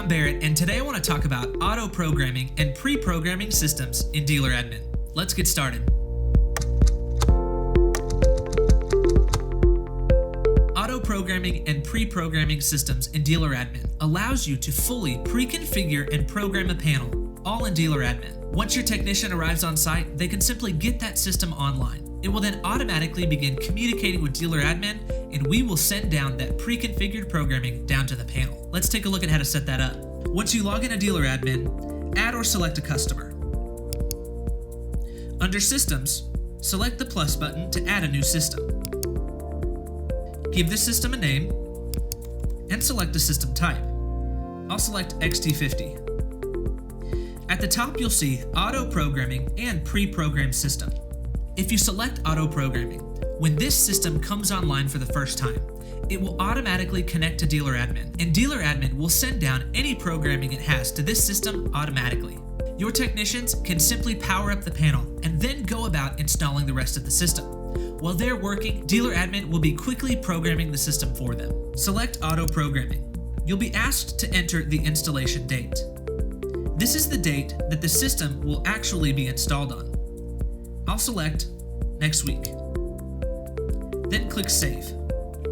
I'm Barrett, and today I want to talk about auto-programming and pre-programming systems in Dealer Admin. Let's get started. Auto-programming and pre-programming systems in Dealer Admin allows you to fully pre-configure and program a panel, all in Dealer Admin. Once your technician arrives on site, they can simply get that system online. It will then automatically begin communicating with Dealer Admin, and we will send down that pre-configured programming down to the panel. Let's take a look at how to set that up. Once you log into Dealer Admin, add or select a customer. Under Systems, select the plus button to add a new system. Give the system a name, and select a system type. I'll select XT50. At the top, you'll see Auto Programming and Pre-Programmed System. If you select Auto Programming, when this system comes online for the first time, it will automatically connect to Dealer Admin, and Dealer Admin will send down any programming it has to this system automatically. Your technicians can simply power up the panel and then go about installing the rest of the system. While they're working, Dealer Admin will be quickly programming the system for them. Select Auto Programming. You'll be asked to enter the installation date. This is the date that the system will actually be installed on. I'll select Next Week. Then click Save.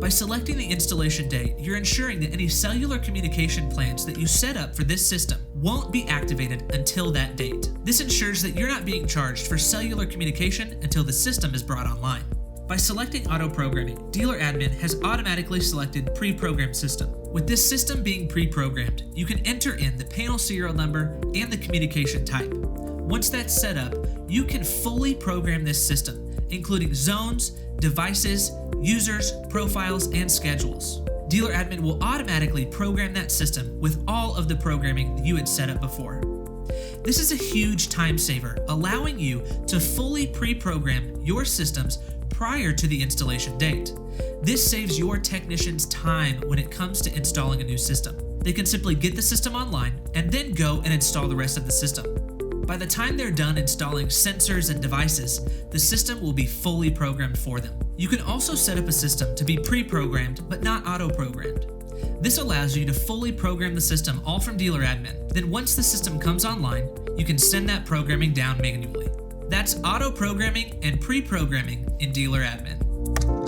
By selecting the installation date, you're ensuring that any cellular communication plans that you set up for this system won't be activated until that date. This ensures that you're not being charged for cellular communication until the system is brought online. By selecting Auto Programming, Dealer Admin has automatically selected Pre-Programmed System. With this system being pre-programmed, you can enter in the panel serial number and the communication type. Once that's set up, you can fully program this system, including zones, devices, users, profiles, and schedules. Dealer Admin will automatically program that system with all of the programming you had set up before. This is a huge time saver, allowing you to fully pre-program your systems prior to the installation date. This saves your technicians time when it comes to installing a new system. They can simply get the system online and then go and install the rest of the system. By the time they're done installing sensors and devices, the system will be fully programmed for them. You can also set up a system to be pre-programmed but not auto-programmed. This allows you to fully program the system all from Dealer Admin. Then once the system comes online, you can send that programming down manually. That's auto-programming and pre-programming in Dealer Admin.